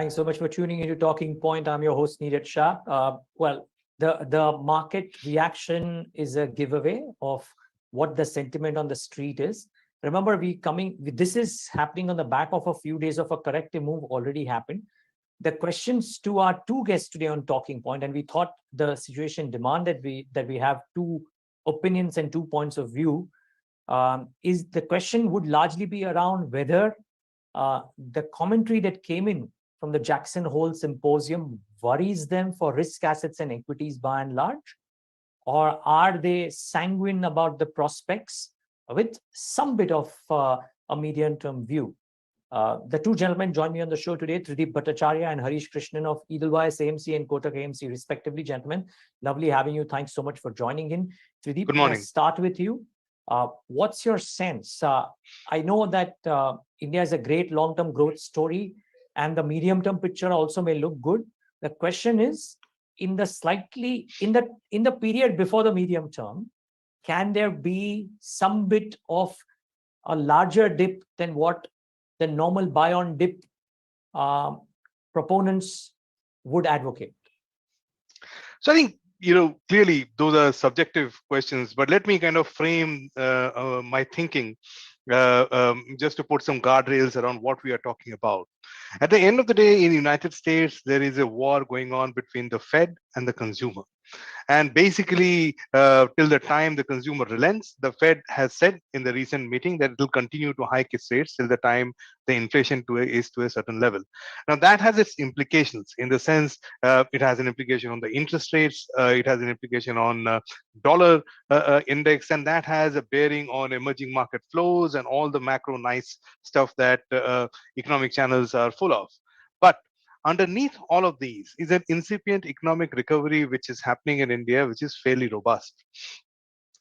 Thanks so much for tuning into Talking Point. I'm your host, Niraj Shah. The market reaction is a giveaway of what the sentiment on the street is. Remember, this is happening on the back of a few days of a corrective move already happened. The questions to our two guests today on Talking Point, and we thought the situation demanded that we have two opinions and 2 points of view. Is the question would largely be around whether the commentary that came in from the Jackson Hole Symposium worries them for risk assets and equities by and large, or are they sanguine about the prospects with some bit of a medium-term view? The two gentlemen join me on the show today, Trideep Bhattacharya and Harish Krishnan of Edelwiess AMC and Kotak AMC, respectively. Gentlemen, lovely having you. Thanks so much for joining in. Trideep, good morning. I'll start with you. What's your sense? I know that India is a great long-term growth story, and the medium-term picture also may look good. The question is, in the period before the medium term, can there be some bit of a larger dip than what the normal buy-on dip proponents would advocate? So I think, clearly those are subjective questions, but let me kind of frame my thinking just to put some guardrails around what we are talking about. At the end of the day, in the United States, there is a war going on between the Fed and the consumer. And basically, till the time the consumer relents, the Fed has said in the recent meeting that it will continue to hike its rates till the time the inflation is to a certain level. Now, that has its implications in the sense it has an implication on the interest rates, it has an implication on dollar index, and that has a bearing on emerging market flows and all the macro nice stuff that economic channels are full of. But underneath all of these is an incipient economic recovery which is happening in India, which is fairly robust.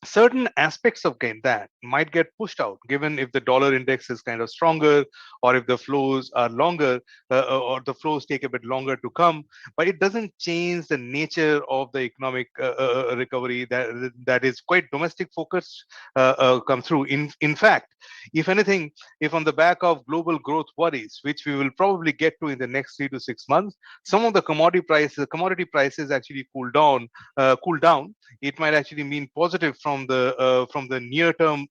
Certain aspects of that might get pushed out, given if the dollar index is kind of stronger, or if the flows are longer, or the flows take a bit longer to come. But it doesn't change the nature of the economic recovery that is quite domestic focused come through. In fact, if anything, if on the back of global growth worries, which we will probably get to in the next 3 to 6 months, some of the commodity prices actually cool down. It might actually mean positive from the near-term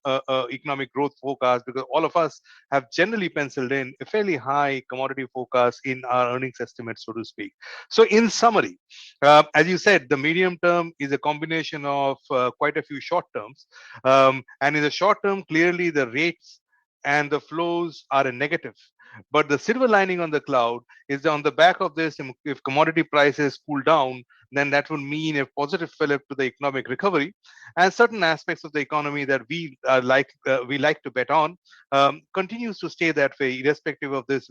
economic growth forecast, because all of us have generally penciled in a fairly high commodity forecast in our earnings estimates, so to speak. So, in summary, as you said, the medium term is a combination of quite a few short terms, and in the short term, clearly the rates and the flows are a negative. But the silver lining on the cloud is that on the back of this, if commodity prices cool down, then that will mean a positive fillip to the economic recovery, and certain aspects of the economy that we like to bet on continues to stay that way, irrespective of this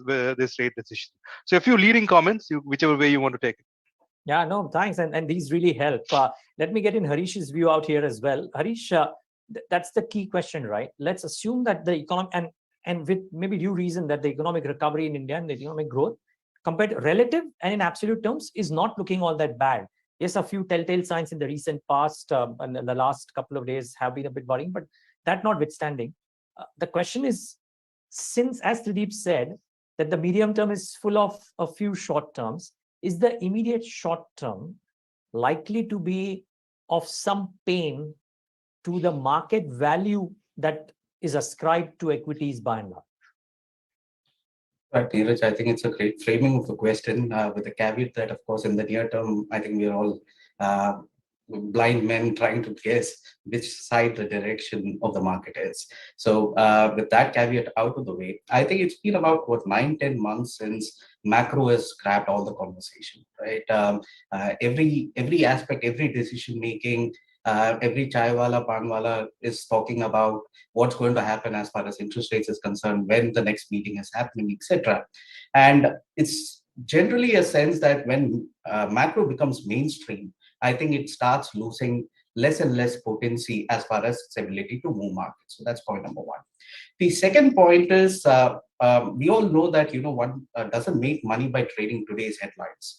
rate decision. So, a few leading comments, whichever way you want to take it. Yeah, no, thanks, and these really help. Let me get in Harish's view out here as well. Harish, that's the key question, right? Let's assume that the economy and with maybe due reason that the economic recovery in India and the economic growth, compared to relative and in absolute terms, is not looking all that bad. Yes, a few telltale signs in the recent past and the last couple of days have been a bit worrying, but that notwithstanding, the question is, since, as Trideep said, that the medium term is full of a few short terms, is the immediate short term likely to be of some pain to the market value that is ascribed to equities by and large? Right, Niraj, I think it's a great framing of the question, with the caveat that, of course, in the near term, I think we're all blind men trying to guess which side the direction of the market is. So with that caveat out of the way, I think it's been about 9-10 months since macro has scrapped all the conversation, right? Every aspect, every decision making, every chaiwala, panwala is talking about what's going to happen as far as interest rates is concerned, when the next meeting is happening, etc. And it's generally a sense that when macro becomes mainstream, I think it starts losing less and less potency as far as its ability to move markets. So that's point number one. The second point is we all know that one doesn't make money by trading today's headlines.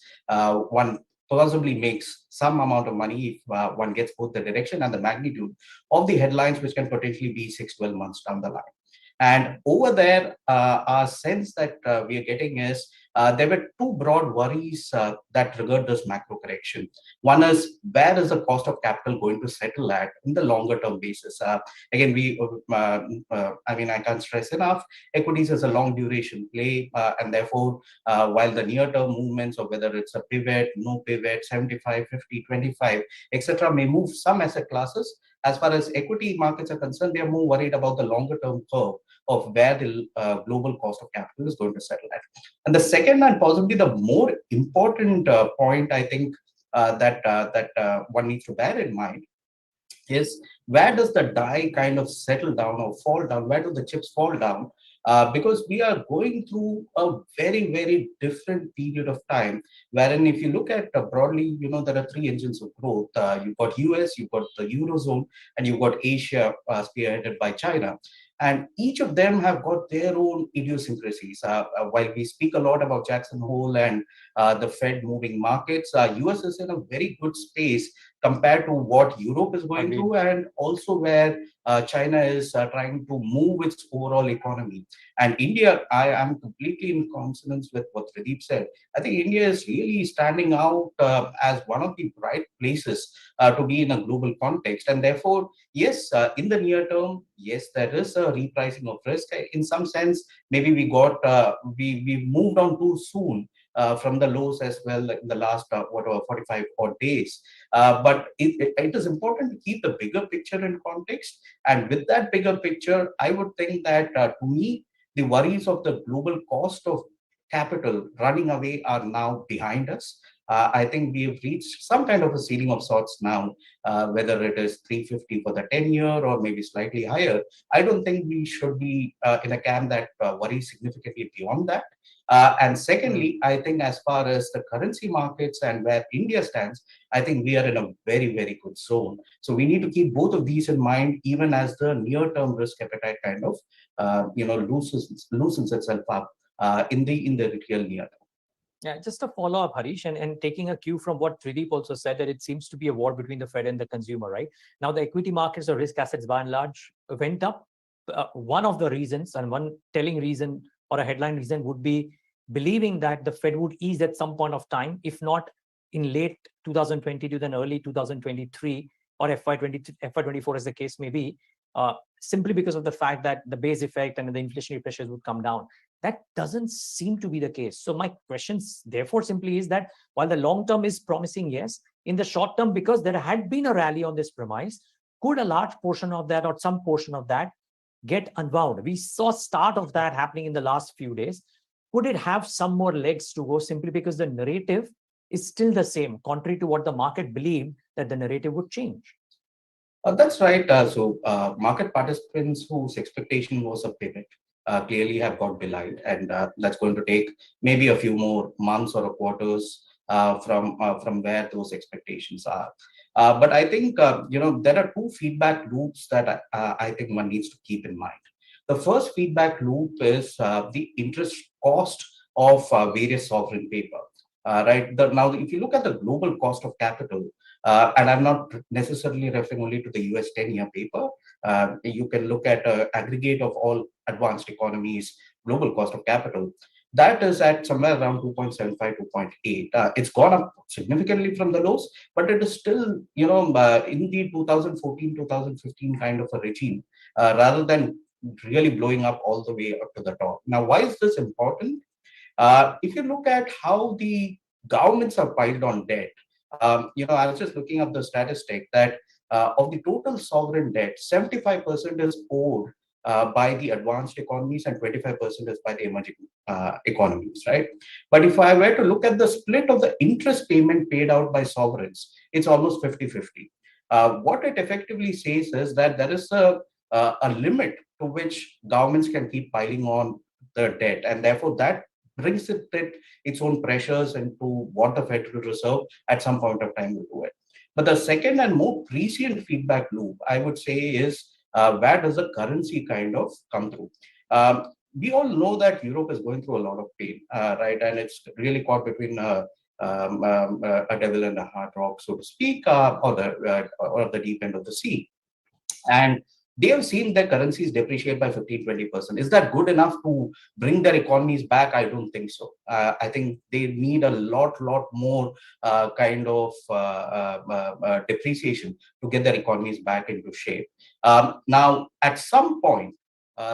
One possibly makes some amount of money if one gets both the direction and the magnitude of the headlines, which can potentially be 6-12 months down the line. And over there, our sense that we are getting is there were two broad worries that triggered this macro correction. One is, where is the cost of capital going to settle at in the longer term basis? Again, I can't stress enough, equities is a long duration play, and therefore, while the near term movements of whether it's a pivot, no pivot, 75, 50, 25, etc., may move some asset classes, as far as equity markets are concerned, they are more worried about the longer term curve of where the global cost of capital is going to settle at. And the second, and possibly the more important point, I think that one needs to bear in mind is, where does the die kind of settle down or fall down? Where do the chips fall down? Because we are going through a very, very different period of time, wherein if you look at broadly, there are three engines of growth. You've got US, you've got the Eurozone, and you've got Asia spearheaded by China. And each of them have got their own idiosyncrasies. While we speak a lot about Jackson Hole and the Fed moving markets, US is in a very good space compared to what Europe is going through, and also where China is trying to move its overall economy. And India, I am completely in consonance with what Trideep said. I think India is really standing out as one of the bright places to be in a global context. And therefore, yes, in the near term, yes, there is a repricing of risk. In some sense, maybe we moved on too soon from the lows as well in the last 45 odd days. But it is important to keep the bigger picture in context. And with that bigger picture, I would think that to me, the worries of the global cost of capital running away are now behind us. I think we have reached some kind of a ceiling of sorts now, whether it is 350 for the 10-year or maybe slightly higher. I don't think we should be in a camp that worries significantly beyond that. And secondly, I think as far as the currency markets and where India stands, I think we are in a very, very good zone. So we need to keep both of these in mind, even as the near-term risk appetite kind of, loosens itself up in the real near term. Yeah, just a follow-up, Harish, and taking a cue from what Trideep also said, that it seems to be a war between the Fed and the consumer, right? Now, the equity markets or risk assets, by and large, went up. One of the reasons, and one telling reason or a headline reason, would be believing that the Fed would ease at some point of time, if not in late 2022, then early 2023 or FY24 as the case may be, simply because of the fact that the base effect and the inflationary pressures would come down. That doesn't seem to be the case. So my question, therefore, simply is that while the long term is promising, yes, in the short term, because there had been a rally on this premise, could a large portion of that or some portion of that get unwound? We saw start of that happening in the last few days. Could it have some more legs to go, simply because the narrative is still the same, contrary to what the market believed that the narrative would change? That's right. So market participants whose expectation was a pivot clearly have got belied, and that's going to take maybe a few more months or quarters from where those expectations are. But I think there are two feedback loops that I think one needs to keep in mind. The first feedback loop is the interest cost of various sovereign paper. Right now, if you look at the global cost of capital, and I'm not necessarily referring only to the US 10-year paper. You can look at an aggregate of all advanced economies, global cost of capital. That is at somewhere around 2.75, 2.8. It's gone up significantly from the lows, but it is still, in the 2014, 2015 kind of a regime, rather than really blowing up all the way up to the top. Now, why is this important? If you look at how the governments are piled on debt, I was just looking up the statistic that of the total sovereign debt, 75% is owed by the advanced economies and 25% is by the emerging economies, right? But if I were to look at the split of the interest payment paid out by sovereigns, it's almost 50-50. What it effectively says is that there is a limit to which governments can keep piling on the debt, and therefore that brings its own pressures into what the Federal Reserve at some point of time will do it. But the second and more prescient feedback loop, I would say, is where does the currency kind of come through? We all know that Europe is going through a lot of pain, right? And it's really caught between a devil and a hard rock, so to speak, or the deep end of the sea. And they have seen their currencies depreciate by 15-20%. Is that good enough to bring their economies back? I don't think so. I think they need a lot more depreciation to get their economies back into shape. Now, at some point,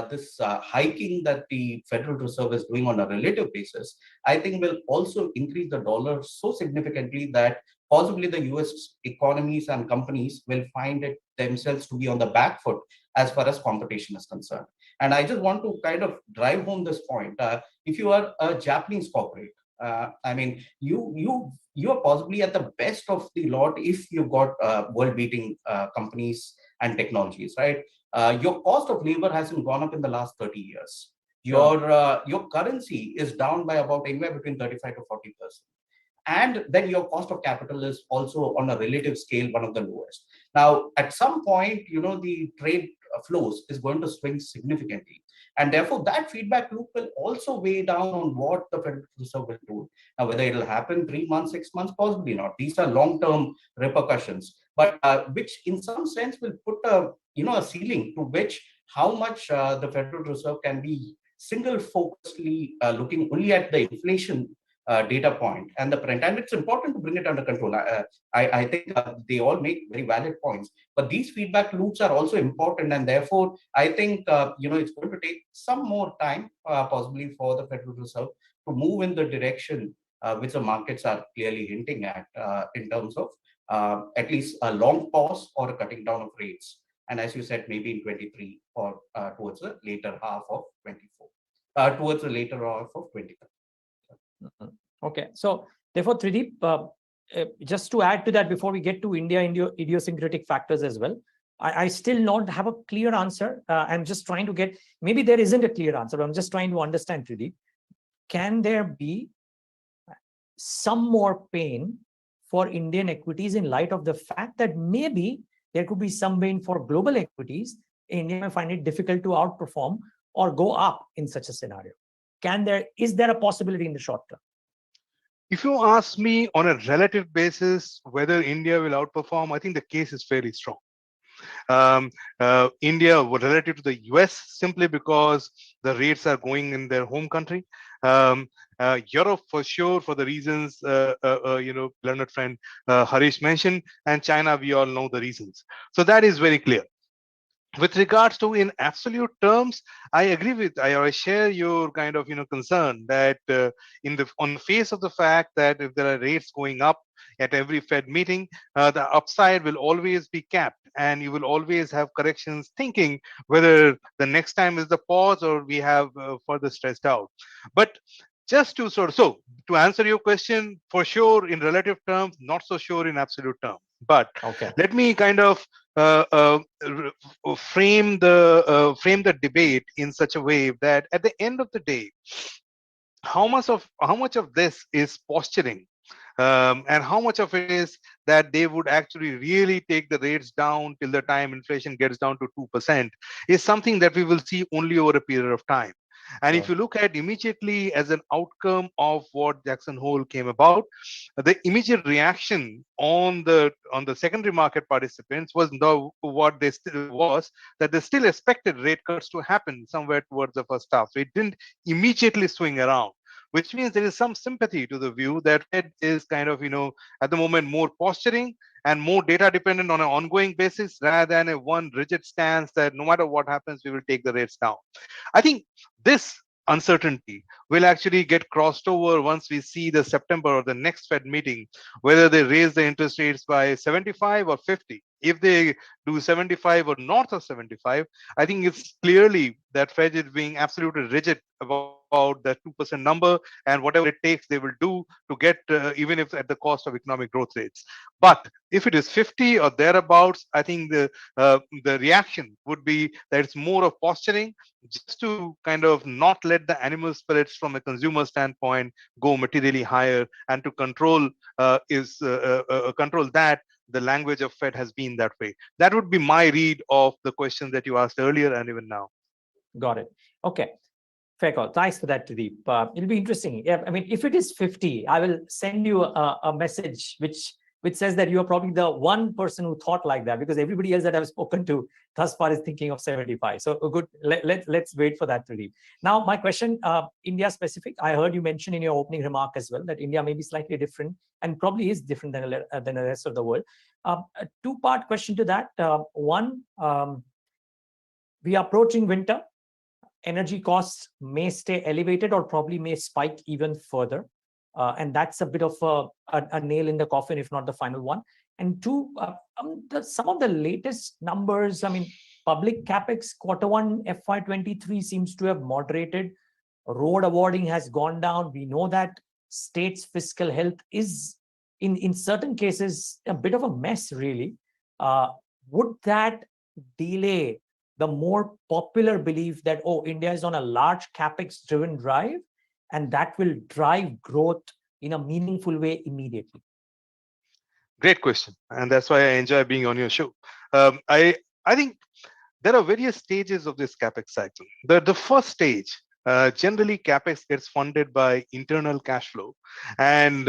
this hiking that the Federal Reserve is doing on a relative basis, I think will also increase the dollar so significantly that possibly the US economies and companies will find it themselves to be on the back foot as far as competition is concerned. And I just want to kind of drive home this point. If you are a Japanese corporate, I mean, you are possibly at the best of the lot if you've got world-beating companies and technologies, right? Your cost of labor hasn't gone up in the last 30 years. Your currency is down by about anywhere between 35 to 40%. And then your cost of capital is also on a relative scale one of the lowest. Now, at some point, the trade flows is going to swing significantly. And therefore, that feedback loop will also weigh down on what the Federal Reserve will do. Now, whether it'll happen 3 months, 6 months, possibly not. These are long-term repercussions, but which in some sense will put a ceiling to which how much the Federal Reserve can be single-focusedly looking only at the inflation data point and the print. And it's important to bring it under control. I think they all make very valid points, but these feedback loops are also important. And therefore, I think, it's going to take some more time, possibly for the Federal Reserve to move in the direction which the markets are clearly hinting at in terms of at least a long pause or a cutting down of rates. And as you said, maybe in 23 or towards the later half of 24, towards the later half of 23. Okay, so therefore, Trideep, just to add to that before we get to India idiosyncratic factors as well, I still not have a clear answer. I'm just trying to get, maybe there isn't a clear answer, but I'm just trying to understand, Trideep. Can there be some more pain for Indian equities in light of the fact that maybe there could be some pain for global equities? India may find it difficult to outperform or go up in such a scenario. Is there a possibility in the short term? If you ask me on a relative basis whether India will outperform, I think the case is fairly strong. India relative to the US simply because the rates are going in their home country. Europe for sure for the reasons learned friend Harish mentioned, and China we all know the reasons. So that is very clear. With regards to in absolute terms, I agree with, I share your kind of concern that on the face of the fact that if there are rates going up at every Fed meeting, the upside will always be capped, and you will always have corrections thinking whether the next time is the pause or we have further stressed out. But just to to answer your question, for sure in relative terms, not so sure in absolute terms. But okay, let me kind of frame the debate in such a way that at the end of the day, how much of this is posturing, and how much of it is that they would actually really take the rates down till the time inflation gets down to 2%, is something that we will see only over a period of time. And if you look at immediately as an outcome of what Jackson Hole came about, the immediate reaction on the secondary market participants was that they still expected rate cuts to happen somewhere towards the first half. So it didn't immediately swing around, which means there is some sympathy to the view that Fed is kind of, at the moment more posturing and more data dependent on an ongoing basis rather than a one rigid stance that no matter what happens, we will take the rates down. I think this uncertainty will actually get crossed over once we see the September or the next Fed meeting, whether they raise the interest rates by 75 or 50. If they do 75 or north of 75, I think it's clearly that Fed is being absolutely rigid about that 2% number, and whatever it takes they will do to get even if at the cost of economic growth rates. But if it is 50 or thereabouts, I think the reaction would be that it's more of posturing just to kind of not let the animal spirits from a consumer standpoint go materially higher, and to control control that. The language of Fed has been that way. That would be my read of the question that you asked earlier and even now. Got it. Okay. Fair call. Thanks for that, Trideep. It'll be interesting. Yeah, I mean, if it is 50, I will send you a message which which says that you are probably the one person who thought like that, because everybody else that I've spoken to thus far is thinking of 75. So good. Let's wait for that, Trideep. Now, my question, India specific. I heard you mention in your opening remark as well that India may be slightly different and probably is different than the rest of the world. A two-part question to that. One, we are approaching winter. Energy costs may stay elevated or probably may spike even further. And that's a bit of a nail in the coffin, if not the final one. And two, some of the latest numbers, I mean, public capex Q1 FY23 seems to have moderated. Road awarding has gone down. We know that states' fiscal health is, in certain cases, a bit of a mess, really. Would that delay the more popular belief that, oh, India is on a large capex-driven drive, and that will drive growth in a meaningful way immediately? Great question, and that's why I enjoy being on your show. I think there are various stages of this capex cycle. The first stage, generally capex gets funded by internal cash flow, and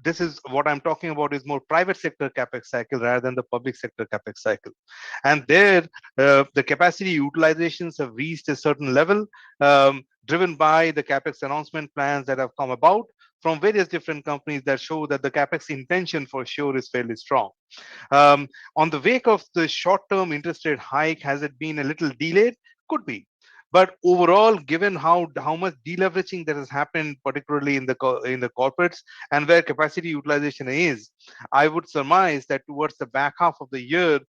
this is what I'm talking about is more private sector capex cycle rather than the public sector capex cycle. And there, the capacity utilizations have reached a certain level, driven by the capex announcement plans that have come about from various different companies that show that the capex intention for sure is fairly strong. On the wake of the short-term interest rate hike, has it been a little delayed? Could be. But overall, given how much deleveraging that has happened, particularly in the corporates and where capacity utilization is, I would surmise that towards the back half of the year,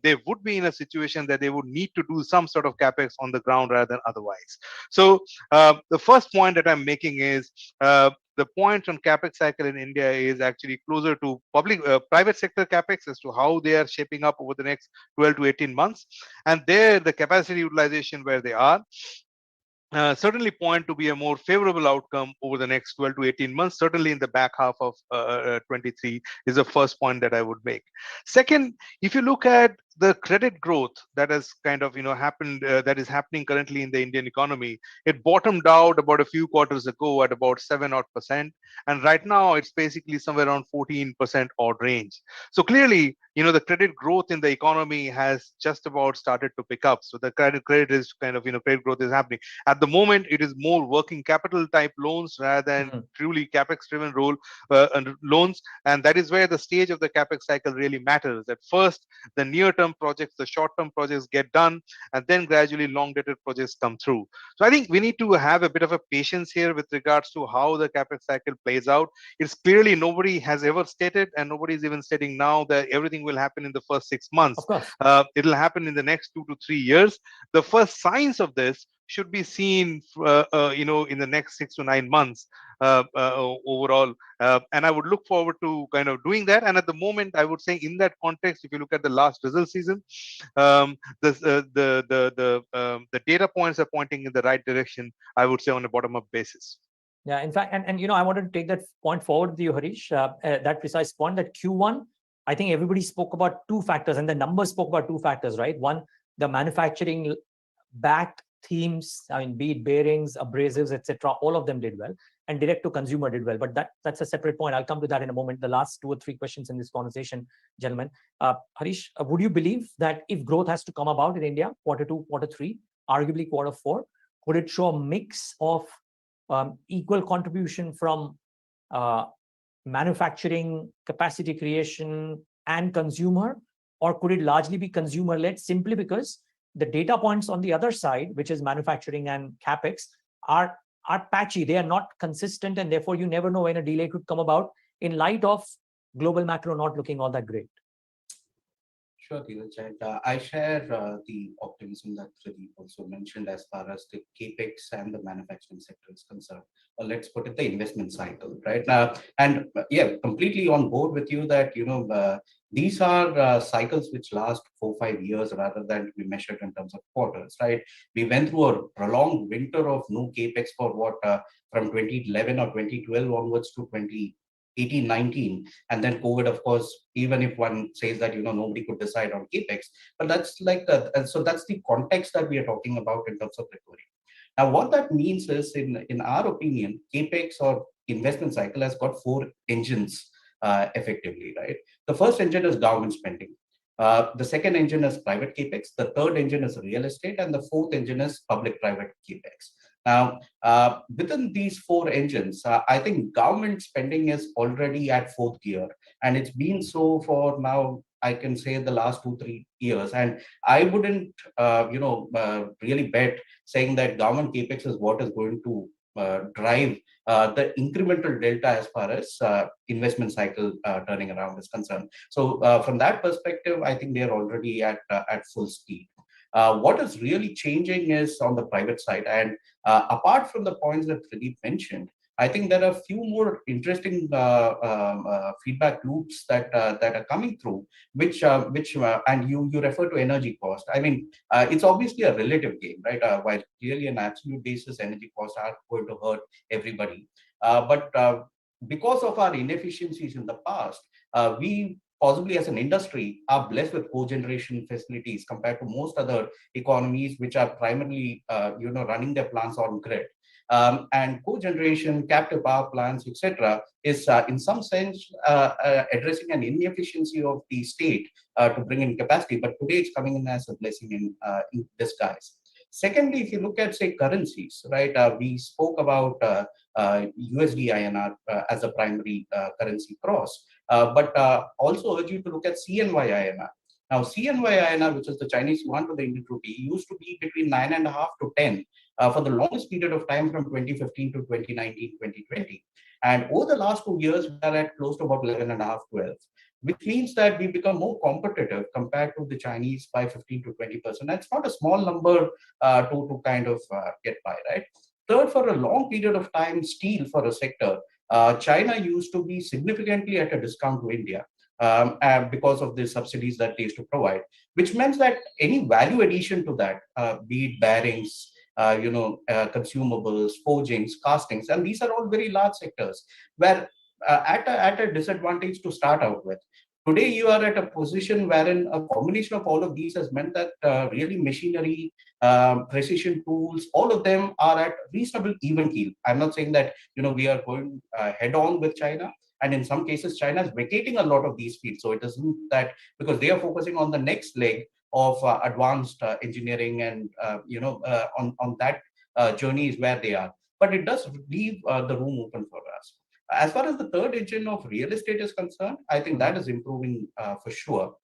they would be in a situation that they would need to do some sort of capex on the ground rather than otherwise. So the first point that I'm making is the point on capex cycle in India is actually closer to private sector capex as to how they are shaping up over the next 12 to 18 months. And there, the capacity utilization where they are certainly point to be a more favorable outcome over the next 12 to 18 months, certainly in the back half of 23 is the first point that I would make. Second, if you look at the credit growth that has kind of happened, that is happening currently in the Indian economy, it bottomed out about a few quarters ago at about 7% and right now it's basically somewhere around 14% odd range. So clearly, the credit growth in the economy has just about started to pick up. So the credit is kind of credit growth is happening. At the moment, it is more working capital type loans rather than truly capex driven loans, and that is where the stage of the capex cycle really matters. At first, the near-term projects, the short-term projects get done, and then gradually long-dated projects come through. So I think we need to have a bit of a patience here with regards to how the capex cycle plays out. It's clearly nobody has ever stated, and nobody is even stating now that everything will happen in the first 6 months. Of course. It'll happen in the next 2 to 3 years. The first signs of this should be seen, in the next 6 to 9 months overall. And I would look forward to kind of doing that. And at the moment, I would say in that context, if you look at the last result season, the data points are pointing in the right direction, I would say, on a bottom-up basis. Yeah, in fact, and I wanted to take that point forward with you, Harish, that precise point that Q1, I think everybody spoke about two factors and the numbers spoke about two factors, right? One, the manufacturing backed themes, I mean, be it bearings, abrasives, etc., all of them did well, and direct to consumer did well. But that's a separate point. I'll come to that in a moment. The last 2 or 3 questions in this conversation, gentlemen. Harish, would you believe that if growth has to come about in India, Q2, Q3, arguably Q4, would it show a mix of equal contribution from manufacturing, capacity creation, and consumer, or could it largely be consumer-led simply because the data points on the other side, which is manufacturing and capex, are patchy. They are not consistent, and therefore you never know when a delay could come about in light of global macro not looking all that great. Sure, Niraj. I share the optimism that Trideep also mentioned as far as the capex and the manufacturing sector is concerned. Let's put it the investment cycle, right? Completely on board with you that these are cycles which last 4-5 years rather than to be measured in terms of quarters, right? We went through a prolonged winter of no capex for from 2011 or 2012 onwards to 2018, 19, and then COVID, of course, even if one says that nobody could decide on capex, but that's like and so that's the context that we are talking about in terms of recovery. Now, what that means is, in our opinion, capex or investment cycle has got 4 engines effectively, right? The first engine is government spending. The second engine is private capex. The third engine is real estate, and the fourth engine is public-private capex. Now, within these four engines, I think government spending is already at fourth gear, and it's been so for now, I can say, the last 2-3 years. And I wouldn't, really bet saying that government capex is what is going to drive the incremental delta as far as investment cycle turning around is concerned. So from that perspective, I think they're already at full speed. What is really changing is on the private side. And apart from the points that Trideep mentioned, I think there are a few more interesting feedback loops that are coming through, which and you refer to energy cost. I mean, it's obviously a relative game, right? While clearly on an absolute basis, energy costs are going to hurt everybody, but because of our inefficiencies in the past, we possibly as an industry are blessed with cogeneration facilities compared to most other economies which are primarily running their plants on grid. And cogeneration, captive power plants, etc., is in some sense addressing an inefficiency of the state to bring in capacity. But today it's coming in as a blessing in disguise. Secondly, if you look at, say, currencies, right, we spoke about USD INR as a primary currency cross, but also urge you to look at CNY INR. Now, CNY INR, which is the Chinese yuan to the Indian rupee, used to be between 9.5 to 10 for the longest period of time from 2015 to 2019, 2020. And over the last 2 years, we are at close to about 11.5, 12, which means that we become more competitive compared to the Chinese by 15 to 20%. That's not a small number to kind of get by, right? Third, for a long period of time, steel for a sector, China used to be significantly at a discount to India. Because of the subsidies that they used to provide, which meant that any value addition to that, be it bearings, consumables, forgings, castings, and these are all very large sectors where at a disadvantage to start out with. Today, you are at a position wherein a combination of all of these has meant that really machinery, precision tools, all of them are at reasonable even keel. I'm not saying that we are going head on with China. And in some cases, China is vacating a lot of these fields. So it isn't that, because they are focusing on the next leg of advanced engineering, and on that journey is where they are. But it does leave the room open for us. As far as the third engine of real estate is concerned, I think that is improving for sure.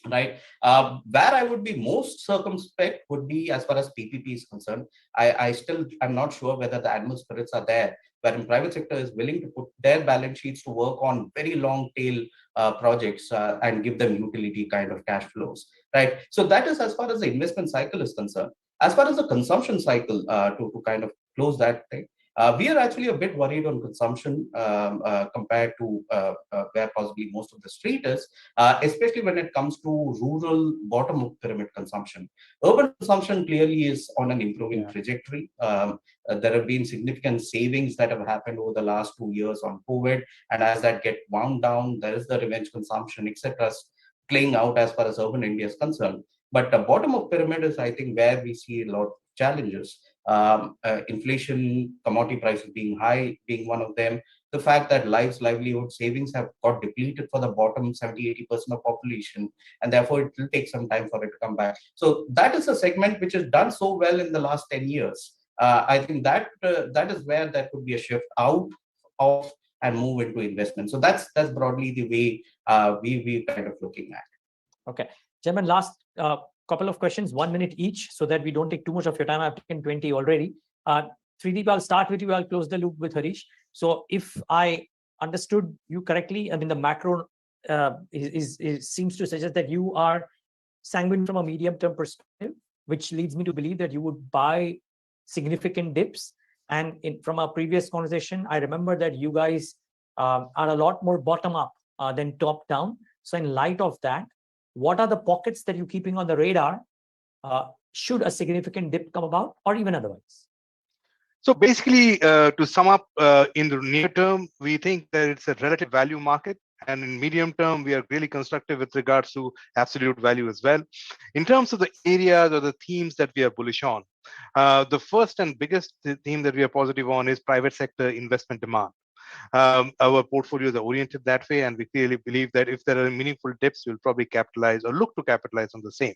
Right. Where I would be most circumspect would be as far as PPP is concerned. I'm not sure whether the animal spirits are there, wherein private sector is willing to put their balance sheets to work on very long tail projects and give them utility kind of cash flows. Right. So that is as far as the investment cycle is concerned. As far as the consumption cycle, to kind of close that thing, we are actually a bit worried on consumption compared to where possibly most of the street is, especially when it comes to rural bottom of pyramid consumption. Urban consumption clearly is on an improving trajectory. There have been significant savings that have happened over the last 2 years on COVID, and as that get wound down, there is the revenge consumption, etc., playing out as far as urban India is concerned. But the bottom of pyramid is, I think, where we see a lot of challenges. Inflation, commodity prices being high, being one of them. The fact that livelihood savings have got depleted for the bottom 70-80% of population, and therefore it will take some time for it to come back. So that is a segment which has done so well in the last 10 years. I think that is where there could be a shift out of and move into investment. So that's broadly the way we kind of looking at. Okay, Chairman, last couple of questions, 1 minute each, so that we don't take too much of your time. I've taken 20 already. Trideep, I'll start with you. I'll close the loop with Harish. So if I understood you correctly, I mean, the macro seems to suggest that you are sanguine from a medium-term perspective, which leads me to believe that you would buy significant dips. And from our previous conversation, I remember that you guys are a lot more bottom-up than top-down. So in light of that, what are the pockets that you're keeping on the radar should a significant dip come about, or even otherwise? So basically, to sum up, in the near term, we think that it's a relative value market. And in medium term, we are really constructive with regards to absolute value as well. In terms of the areas or the themes that we are bullish on, the first and biggest theme that we are positive on is private sector investment demand. Our portfolios are oriented that way, and we clearly believe that if there are meaningful dips, we'll probably capitalize or look to capitalize on the same.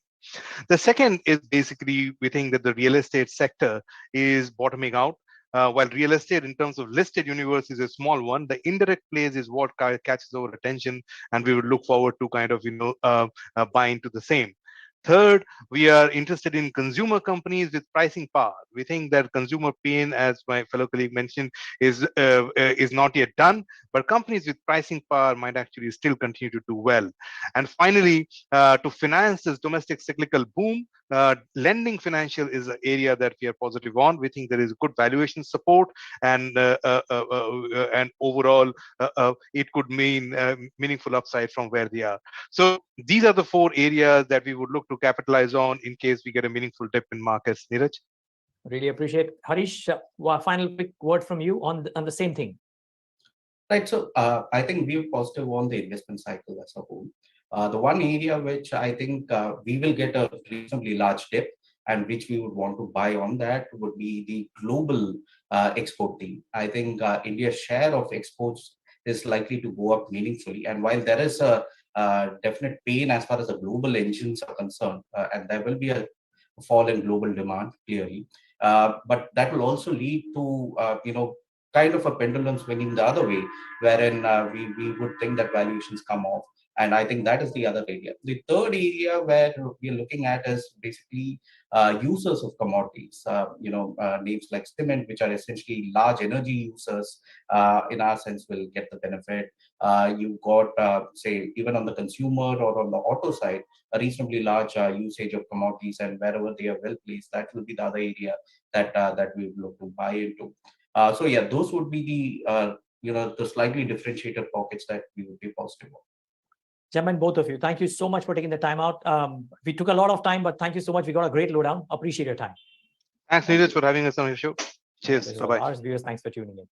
The second is basically we think that the real estate sector is bottoming out. While real estate in terms of listed universe is a small one, the indirect plays is what catches our attention, and we would look forward to kind of buy into the same. Third, we are interested in consumer companies with pricing power. We think that consumer pain, as my fellow colleague mentioned, is not yet done, but companies with pricing power might actually still continue to do well. And finally, to finance this domestic cyclical boom, lending financial is an area that we are positive on. We think there is good valuation support, and overall, it could mean meaningful upside from where they are. So these are the four areas that we would look to capitalize on in case we get a meaningful dip in markets. Niraj? Really appreciate. Harish, final quick word from you on the same thing. Right. So I think we're positive on the investment cycle as a whole. The one area which I think we will get a reasonably large dip and which we would want to buy on that would be the global export theme. I think India's share of exports is likely to go up meaningfully. And while there is a definite pain as far as the global engines are concerned, and there will be a fall in global demand, clearly, but that will also lead to, kind of a pendulum swinging the other way, wherein we would think that valuations come off. And I think that is the other area. The third area where we're looking at is basically users of commodities, names like cement, which are essentially large energy users, in our sense, will get the benefit. You've got, say, even on the consumer or on the auto side, a reasonably large usage of commodities, and wherever they are well placed, that will be the other area that we would look to buy into. So yeah, those would be the slightly differentiated pockets that we would be positive on. Gentlemen, both of you, thank you so much for taking the time out. We took a lot of time, but thank you so much. We got a great lowdown. Appreciate your time. Thanks, Niraj, for having us on your show. Cheers. Bye-bye. Ours viewers, thanks for tuning in.